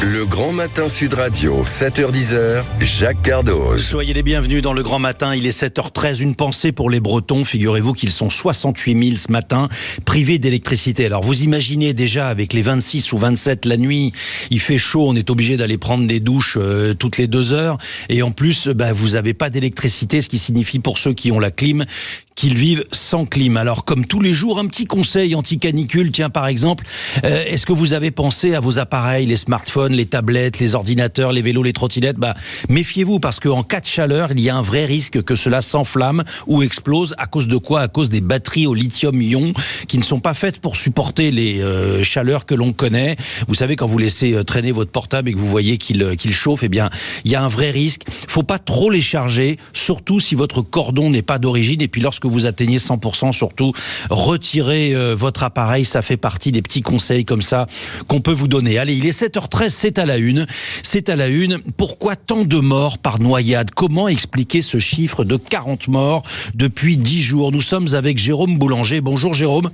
Le Grand Matin Sud Radio, 7h-10h, Jacques Cardoz. Soyez les bienvenus dans le Grand Matin, il est 7h13. Une pensée pour les Bretons, figurez-vous qu'ils sont 68 000 ce matin, privés d'électricité. Alors vous imaginez déjà avec les 26 ou 27 la nuit, il fait chaud, on est obligé d'aller prendre des douches toutes les 2 heures. Et en plus, vous n'avez pas d'électricité, ce qui signifie pour ceux qui ont la clim, qu'ils vivent sans clim. Alors comme tous les jours, un petit conseil anti-canicule. Tiens, par exemple, est-ce que vous avez pensé à vos appareils, les smartphones, les tablettes, les ordinateurs, les vélos, les trottinettes? Méfiez-vous, parce qu'en cas de chaleur, il y a un vrai risque que cela s'enflamme ou explose. À cause de quoi? À cause des batteries au lithium-ion qui ne sont pas faites pour supporter les chaleurs que l'on connaît. Vous savez, quand vous laissez traîner votre portable et que vous voyez qu'il chauffe, il y a un vrai risque. Faut pas trop les charger, surtout si votre cordon n'est pas d'origine. Et puis lorsque vous atteignez 100%, surtout, retirez votre appareil. Ça fait partie des petits conseils comme ça qu'on peut vous donner. Allez, il est 7h13, c'est à la une. C'est à la une. Pourquoi tant de morts par noyade? Comment expliquer ce chiffre de 40 morts depuis 10 jours? Nous sommes avec Jérôme Boulanger. Bonjour Jérôme.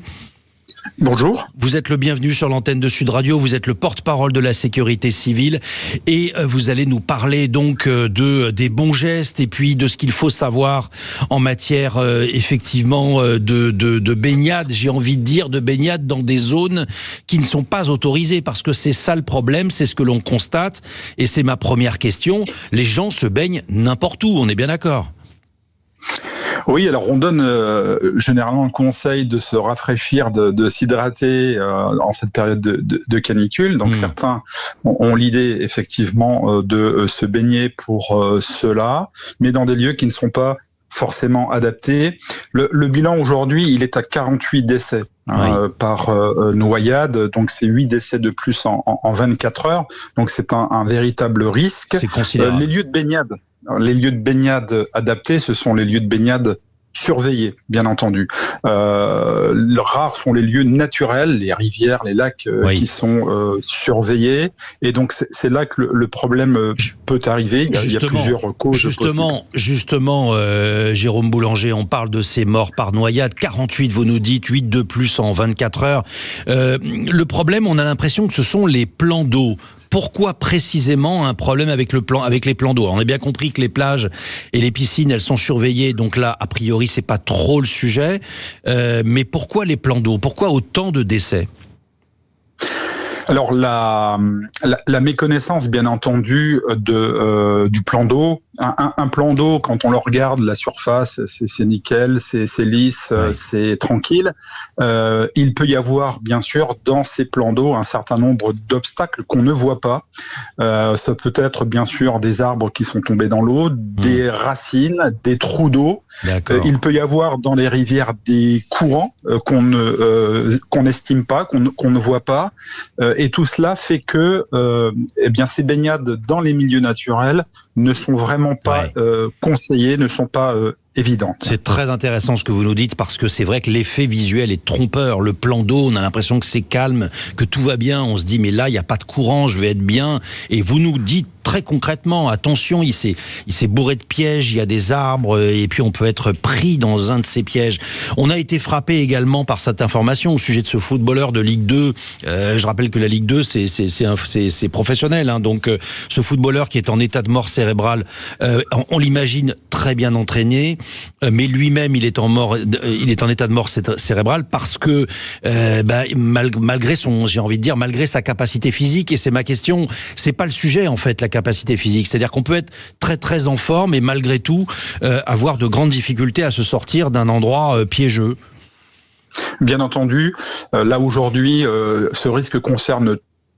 Bonjour. Vous êtes le bienvenu sur l'antenne de Sud Radio, vous êtes le porte-parole de la sécurité civile et vous allez nous parler donc des bons gestes et puis de ce qu'il faut savoir en matière effectivement de baignade, j'ai envie de dire de baignade dans des zones qui ne sont pas autorisées, parce que c'est ça le problème, c'est ce que l'on constate et c'est ma première question. Les gens se baignent n'importe où, on est bien d'accord? Oui, alors on donne généralement le conseil de se rafraîchir, de s'hydrater en cette période de canicule. Donc certains ont l'idée effectivement de se baigner pour cela, mais dans des lieux qui ne sont pas forcément adaptés. Le bilan aujourd'hui, il est à 48 décès par noyade, donc c'est 8 décès de plus en 24 heures. Donc c'est un véritable risque. C'est considérable. Les lieux de baignade adaptés, ce sont les lieux de baignade surveillés, bien entendu. Rares sont les lieux naturels, les rivières, les lacs qui sont surveillés. Et donc c'est là que le problème peut arriver. Il y a plusieurs causes. Justement, Jérôme Boulanger, on parle de ces morts par noyade. 48, vous nous dites, 8 de plus en 24 heures. Le problème, on a l'impression que ce sont les plans d'eau. Pourquoi précisément un problème avec les plans d'eau? On a bien compris que les plages et les piscines, elles sont surveillées, donc là, a priori, c'est pas trop le sujet. Mais pourquoi les plans d'eau? Pourquoi autant de décès? Alors la méconnaissance, bien entendu, du plan d'eau. Un plan d'eau, quand on le regarde, la surface, c'est nickel, c'est lisse, c'est tranquille. Il peut y avoir, bien sûr, dans ces plans d'eau, un certain nombre d'obstacles qu'on ne voit pas. Ça peut être, bien sûr, des arbres qui sont tombés dans l'eau, des racines, des trous d'eau. Il peut y avoir dans les rivières des courants qu'on n'estime pas, qu'on ne voit pas. Et tout cela fait que ces baignades dans les milieux naturels ne sont vraiment pas conseillées, ne sont pas évidentes. C'est très intéressant ce que vous nous dites, parce que c'est vrai que l'effet visuel est trompeur. Le plan d'eau, on a l'impression que c'est calme, que tout va bien. On se dit, mais là, il n'y a pas de courant, je vais être bien. Et vous nous dites très concrètement, attention, il s'est bourré de pièges, il y a des arbres, et puis on peut être pris dans un de ces pièges. On a été frappé également par cette information au sujet de ce footballeur de Ligue 2. Je rappelle que la Ligue 2, c'est professionnel, hein. Donc ce footballeur qui est en état de mort cérébrale, on l'imagine très bien entraîné, mais lui-même il est en état de mort cérébrale parce que malgré malgré sa capacité physique. Et c'est ma question, c'est pas le sujet en fait, la capacité physique, c'est-à-dire qu'on peut être très très en forme et malgré tout avoir de grandes difficultés à se sortir d'un endroit piégeux. Bien entendu, là aujourd'hui, ce risque concerne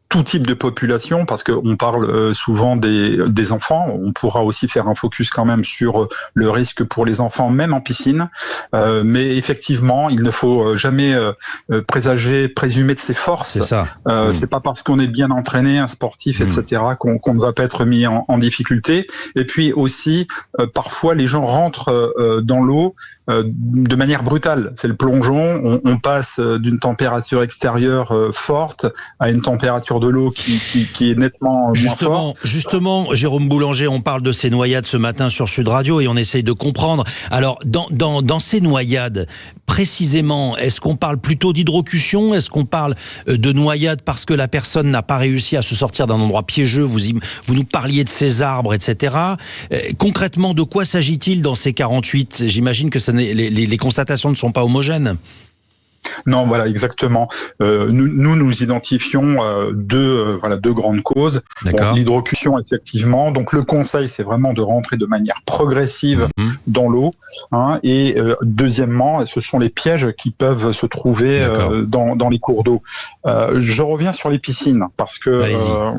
tout type de population, parce qu'on parle souvent des enfants. On pourra aussi faire un focus quand même sur le risque pour les enfants, même en piscine. Mais effectivement, il ne faut jamais présumer de ses forces. C'est ça. C'est pas parce qu'on est bien entraîné, un sportif, etc., qu'on ne va pas être mis en difficulté. Et puis aussi, parfois, les gens rentrent dans l'eau de manière brutale. C'est le plongeon. On passe d'une température extérieure forte à une température de l'eau qui est nettement moins fort. Justement, Jérôme Boulanger, on parle de ces noyades ce matin sur Sud Radio et on essaye de comprendre. Alors, dans ces noyades, précisément, est-ce qu'on parle plutôt d'hydrocution? Est-ce qu'on parle de noyade parce que la personne n'a pas réussi à se sortir d'un endroit piégeux? Vous nous parliez de ces arbres, etc. Concrètement, de quoi s'agit-il dans ces 48? J'imagine que les constatations ne sont pas homogènes. Non, voilà, exactement. Nous identifions deux grandes causes. Bon, l'hydrocution, effectivement. Donc, le conseil, c'est vraiment de rentrer de manière progressive dans l'eau. Et deuxièmement, ce sont les pièges qui peuvent se trouver dans les cours d'eau. Je reviens sur les piscines parce que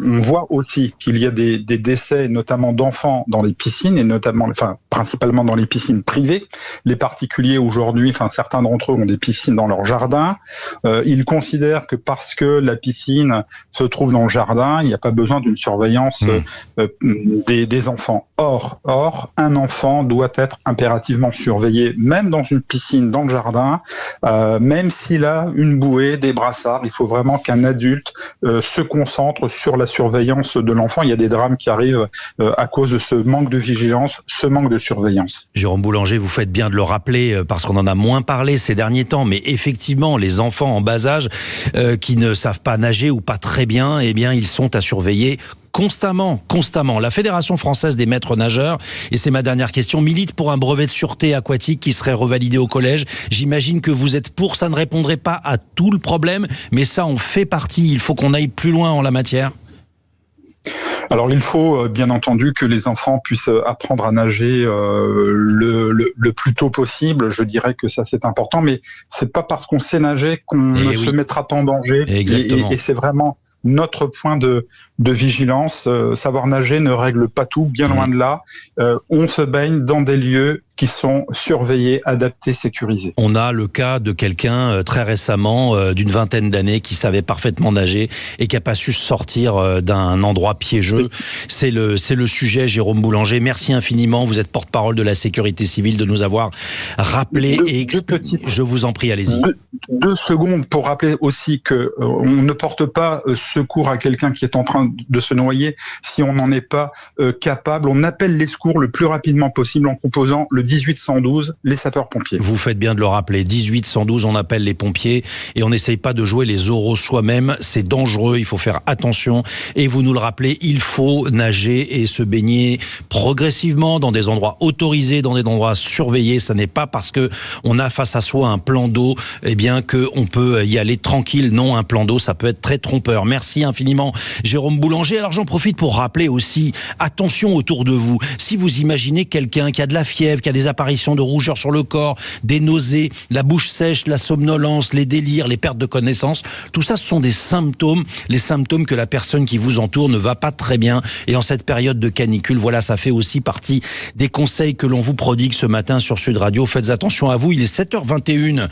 on voit aussi qu'il y a des décès, notamment d'enfants dans les piscines et principalement dans les piscines privées. Les particuliers aujourd'hui, certains d'entre eux ont des piscines dans leur jardin. Ils considèrent que parce que la piscine se trouve dans le jardin, il n'y a pas besoin d'une surveillance des enfants. Or, un enfant doit être impérativement surveillé, même dans une piscine, dans le jardin, même s'il a une bouée, des brassards. Il faut vraiment qu'un adulte se concentre sur la surveillance de l'enfant. Il y a des drames qui arrivent à cause de ce manque de vigilance, ce manque de surveillance. Jérôme Boulanger, vous faites bien de le rappeler parce qu'on en a moins parlé ces derniers temps, mais effectivement, les enfants en bas âge qui ne savent pas nager ou pas très bien, eh bien, ils sont à surveiller constamment. La Fédération française des maîtres nageurs, et c'est ma dernière question, milite pour un brevet de sûreté aquatique qui serait revalidé au collège. J'imagine que vous êtes pour, ça ne répondrait pas à tout le problème, mais ça en fait partie. Il faut qu'on aille plus loin en la matière. Alors il faut bien entendu que les enfants puissent apprendre à nager le plus tôt possible. Je dirais que ça c'est important, mais c'est pas parce qu'on sait nager qu'on ne se mettra pas en danger. Et c'est vraiment notre point de vigilance. Savoir nager ne règle pas tout, bien loin de là. On se baigne dans des lieux qui sont surveillés, adaptés, sécurisés. On a le cas de quelqu'un très récemment, d'une vingtaine d'années, qui savait parfaitement nager et qui n'a pas su sortir d'un endroit piégeux. C'est le sujet, Jérôme Boulanger. Merci infiniment. Vous êtes porte-parole de la sécurité civile de nous avoir rappelé et expliqué. Je vous en prie, allez-y. Deux secondes pour rappeler aussi que on ne porte pas secours à quelqu'un qui est en train de se noyer si on n'en est pas capable. On appelle les secours le plus rapidement possible en composant le 18-112, les sapeurs-pompiers. Vous faites bien de le rappeler, 18-112, on appelle les pompiers et on n'essaye pas de jouer les oraux soi-même, c'est dangereux, il faut faire attention et vous nous le rappelez, il faut nager et se baigner progressivement dans des endroits autorisés, dans des endroits surveillés. Ça n'est pas parce que on a face à soi un plan d'eau, eh bien qu'on peut y aller tranquille. Non, un plan d'eau, ça peut être très trompeur. Merci infiniment, Jérôme Boulanger. Alors j'en profite pour rappeler aussi, attention autour de vous. Si vous imaginez quelqu'un qui a de la fièvre, qui a des apparitions de rougeur sur le corps, des nausées, la bouche sèche, la somnolence, les délires, les pertes de connaissance, tout ça ce sont des symptômes, les symptômes que la personne qui vous entoure ne va pas très bien. Et en cette période de canicule, voilà, ça fait aussi partie des conseils que l'on vous prodigue ce matin sur Sud Radio. Faites attention à vous, il est 7h21.